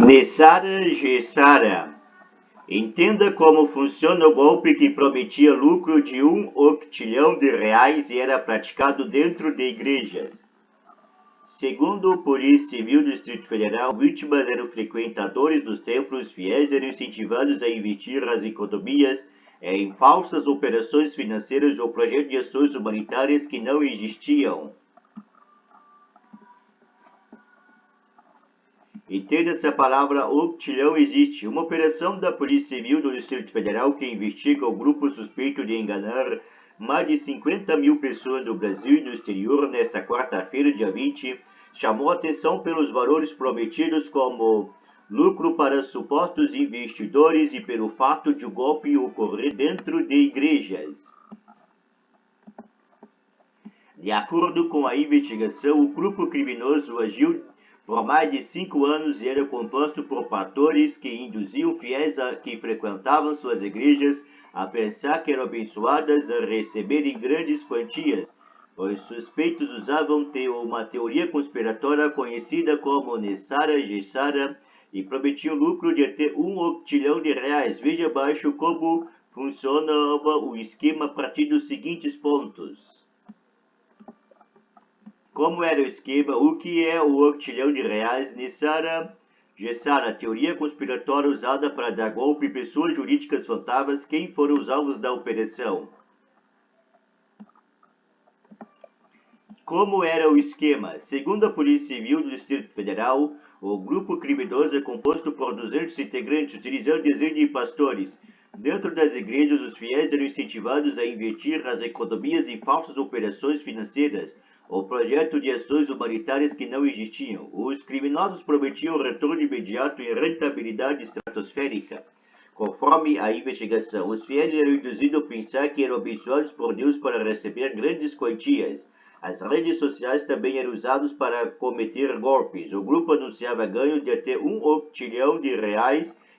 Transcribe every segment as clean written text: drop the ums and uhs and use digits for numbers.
Nessara Gessara. Entenda como funciona o golpe que prometia lucro de R$ 1 octilhão e era praticado dentro de igrejas. Segundo a Polícia Civil do Distrito Federal, vítimas eram frequentadores dos templos, fiéis eram incentivados a investir as economias em falsas operações financeiras ou projetos de ações humanitárias que não existiam. Entenda-se a palavra octilhão existe. Uma operação da Polícia Civil do Distrito Federal que investiga o grupo suspeito de enganar mais de 50 mil pessoas no Brasil e no exterior nesta quarta-feira, dia 20, chamou atenção pelos valores prometidos como lucro para supostos investidores e pelo fato de o golpe ocorrer dentro de igrejas. De acordo com a investigação, o grupo criminoso agiu por mais de 5 anos e era composto por pastores que induziam fiéis que frequentavam suas igrejas a pensar que eram abençoadas a receberem grandes quantias. Os suspeitos usavam uma teoria conspiratória conhecida como Nessara Gessara e prometiam lucro de até R$ 1 octilhão. Veja abaixo como funcionava o esquema a partir dos seguintes pontos. Como era o esquema? O que é o octilhão? Nessara Gessara, teoria conspiratória usada para dar golpe em pessoas jurídicas fantasmas. Quem foram os alvos da operação? Como era o esquema? Segundo a Polícia Civil do Distrito Federal, o grupo criminoso é composto por 200 integrantes, utilizando desenho de pastores. Dentro das igrejas, os fiéis eram incentivados a investir as economias em falsas operações financeiras ou projetos de ações humanitárias que não existiam. Os criminosos prometiam retorno imediato e rentabilidade estratosférica. Conforme a investigação, os fiéis eram induzidos a pensar que eram abençoados por Deus para receber grandes quantias. As redes sociais também eram usadas para cometer golpes. O grupo anunciava ganho de até R$ 1 octilhão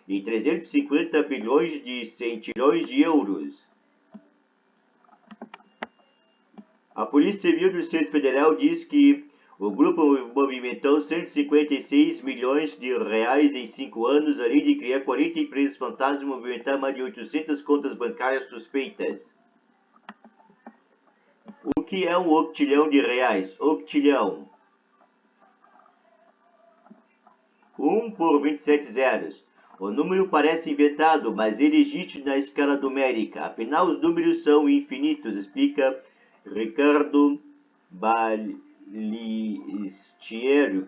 e 350 bilhões de centilhões de euros. A Polícia Civil do Distrito Federal diz que o grupo movimentou 156 milhões de reais em 5 anos, além de criar 40 empresas fantasmas e movimentar mais de 800 contas bancárias suspeitas. O que é R$ 1 octilhão? Octilhão. 1 por 27 zeros. O número parece inventado, mas ele existe na escala numérica. Afinal, os números são infinitos, explica Ricardo Balistiero,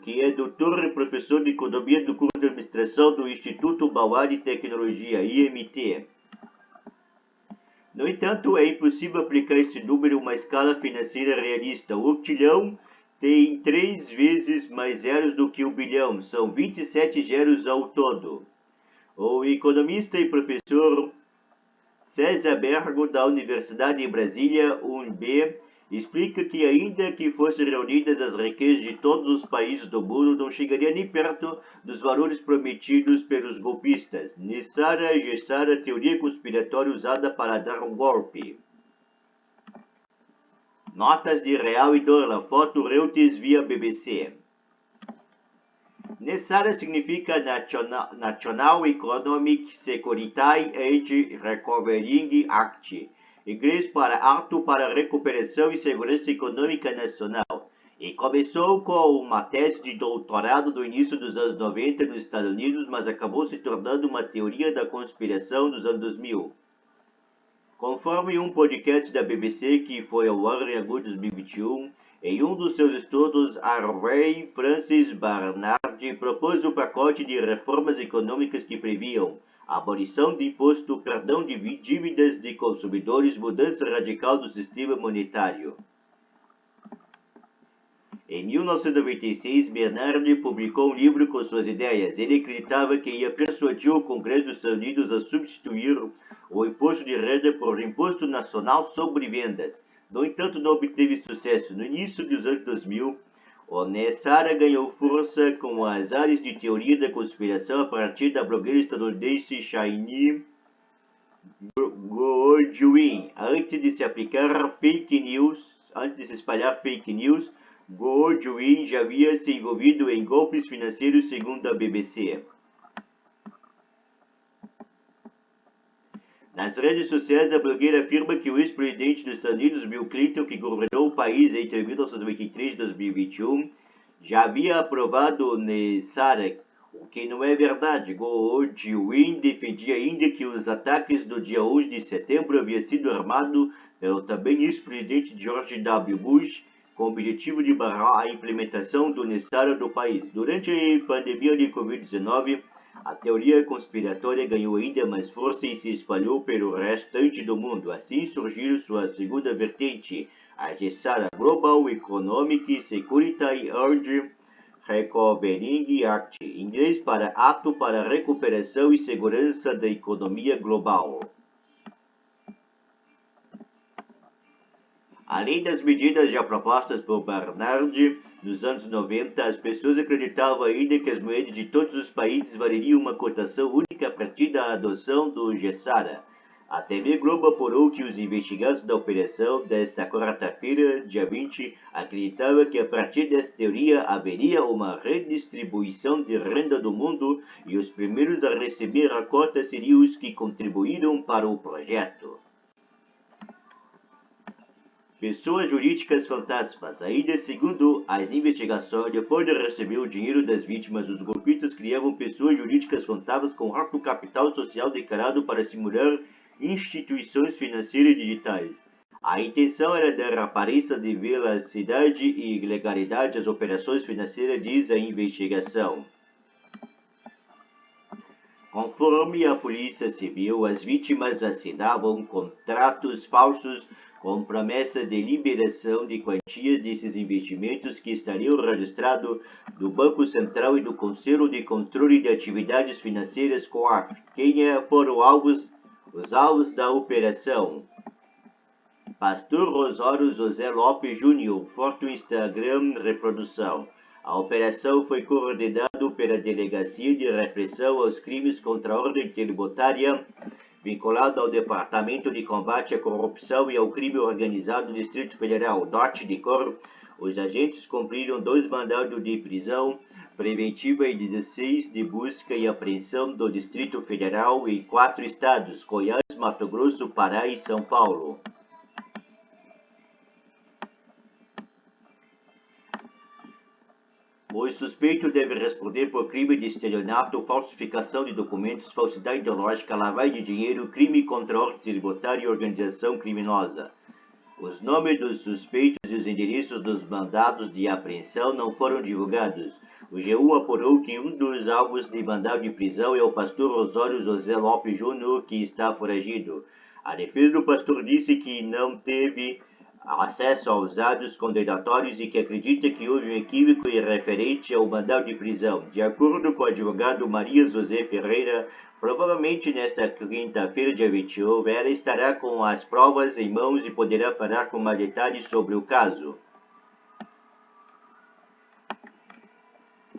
que é doutor e professor de economia do curso de administração do Instituto Mauá de Tecnologia, IMT. No entanto, é impossível aplicar esse número a uma escala financeira realista. O octilhão tem 3 vezes mais zeros do que 1 bilhão, são 27 zeros ao todo. O economista e professor César Bergo, da Universidade de Brasília, UNB, explica que ainda que fossem reunidas as riquezas de todos os países do mundo, não chegaria nem perto dos valores prometidos pelos golpistas. Nessara Gessara, teoria conspiratória usada para dar um golpe. Notas de real e dólar, foto Reuters via BBC. Nessara significa National Economic Security and Recovery Act, inglês para Ato para Recuperação e Segurança Econômica Nacional, e começou com uma tese de doutorado no início dos anos 90 nos Estados Unidos, mas acabou se tornando uma teoria da conspiração dos anos 2000. Conforme um podcast da BBC que foi ao ar em agosto de 2021, em um dos seus estudos, Harvey Francis Barnard propôs um pacote de reformas econômicas que previam abolição de imposto, perdão de dívidas de consumidores, mudança radical do sistema monetário. Em 1996, Bernard publicou um livro com suas ideias. Ele acreditava que ia persuadir o Congresso dos Estados Unidos a substituir o imposto de renda por imposto nacional sobre vendas. No entanto, não obteve sucesso. No início dos anos 2000, o Nessara ganhou força com as áreas de teoria da conspiração a partir da blogueira estadunidense Shaini Goodwin. Antes de se espalhar fake news, Goodwin já havia se envolvido em golpes financeiros, segundo a BBC. Nas redes sociais, a blogueira afirma que o ex-presidente dos Estados Unidos, Bill Clinton, que governou o país entre 1993 e 2021, já havia aprovado o NESARA, o que não é verdade. Goldwyn defendia ainda que os ataques do dia 11 de setembro haviam sido armados pelo também ex-presidente George W. Bush, com o objetivo de barrar a implementação do NESARA do país. Durante a pandemia de Covid-19, a teoria conspiratória ganhou ainda mais força e se espalhou pelo restante do mundo. Assim surgiu sua segunda vertente, a GESARA, Global Economic Security Urge Recovering Act, em inglês para Ato para a Recuperação e Segurança da Economia Global. Além das medidas já propostas por Bernard nos anos 90, as pessoas acreditavam ainda que as moedas de todos os países valeriam uma cotação única a partir da adoção do GESARA. A TV Globo apurou que os investigados da operação desta quarta-feira, dia 20, acreditavam que a partir desta teoria haveria uma redistribuição de renda do mundo e os primeiros a receber a cota seriam os que contribuíram para o projeto. Pessoas jurídicas fantasmas. Ainda segundo as investigações, depois de receber o dinheiro das vítimas, os golpistas criavam pessoas jurídicas fantasmas com alto capital social declarado para simular instituições financeiras digitais. A intenção era dar aparência de veracidade e legalidade às operações financeiras, diz a investigação. Conforme a Polícia Civil, as vítimas assinavam contratos falsos com promessa de liberação de quantias desses investimentos que estariam registrados no Banco Central e do Conselho de Controle de Atividades Financeiras (COAF). Quem foram os alvos da operação? Pastor Osório José Lopes Júnior, foto Instagram reprodução. A operação foi coordenada pela Delegacia de Repressão aos Crimes contra a Ordem Tributária, vinculado ao Departamento de Combate à Corrupção e ao Crime Organizado do Distrito Federal, DOT-DICOR. Os agentes cumpriram 2 mandados de prisão preventiva e 16 de busca e apreensão do Distrito Federal e 4 estados, Goiás, Mato Grosso, Pará e São Paulo. O suspeito deve responder por crime de estelionato, falsificação de documentos, falsidade ideológica, lavagem de dinheiro, crime contra a ordem tributária e organização criminosa. Os nomes dos suspeitos e os endereços dos mandados de apreensão não foram divulgados. O G1 apurou que um dos alvos de mandado de prisão é o pastor Osório José Lopes Júnior, que está foragido. A defesa do pastor disse que não teve acesso aos dados condenatórios e que acredita que houve um equívoco referente ao mandado de prisão. De acordo com o advogado Maria José Ferreira, provavelmente nesta quinta-feira, dia 21, ela estará com as provas em mãos e poderá falar com mais detalhes sobre o caso.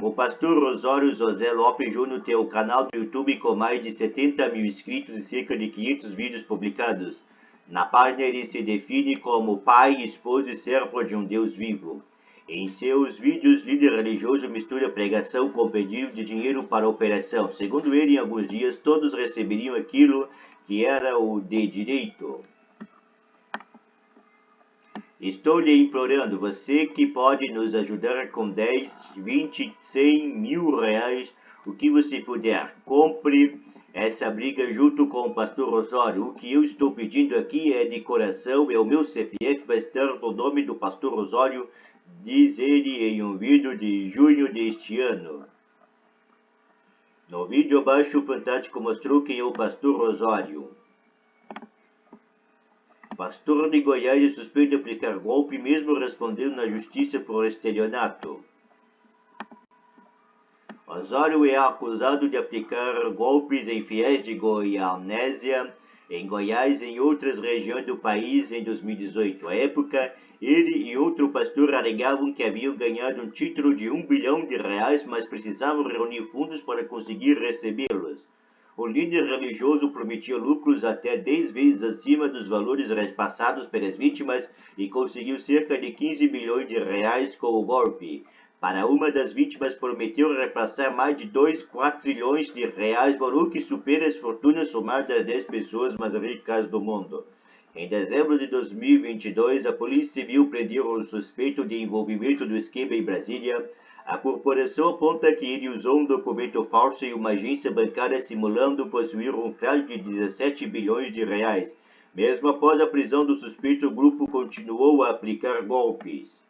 O pastor Osório José Lopes Júnior tem um canal do YouTube com mais de 70 mil inscritos e cerca de 500 vídeos publicados. Na página ele se define como pai, esposo e servo de um Deus vivo. Em seus vídeos, líder religioso mistura pregação com pedido de dinheiro para a operação. Segundo ele, em alguns dias todos receberiam aquilo que era o de direito. Estou lhe implorando, você que pode nos ajudar com 10, 20, 100 mil reais, o que você puder. Compre essa briga junto com o pastor Osório. O que eu estou pedindo aqui é de coração, é o meu CPF, vai estar no nome do pastor Osório, diz ele em um vídeo de junho deste ano. No vídeo abaixo, o Fantástico mostrou quem é o pastor Osório. Pastor de Goiás é suspeito de aplicar golpe, mesmo respondendo na justiça por estelionato. Osório é acusado de aplicar golpes em fiéis de Goianésia, em Goiás e em outras regiões do país em 2018. À época, ele e outro pastor alegavam que haviam ganhado um título de R$1 bilhão, mas precisavam reunir fundos para conseguir recebê-los. O líder religioso prometia lucros até 10 vezes acima dos valores repassados pelas vítimas e conseguiu cerca de R$15 milhões com o golpe. Para uma das vítimas, prometeu repassar mais de 2,4 trilhões de reais, valor que supera as fortunas somadas das 10 pessoas mais ricas do mundo. Em dezembro de 2022, a Polícia Civil prendeu o suspeito de envolvimento do esquema em Brasília. A corporação aponta que ele usou um documento falso em uma agência bancária simulando possuir um crédito de 17 bilhões de reais. Mesmo após a prisão do suspeito, o grupo continuou a aplicar golpes.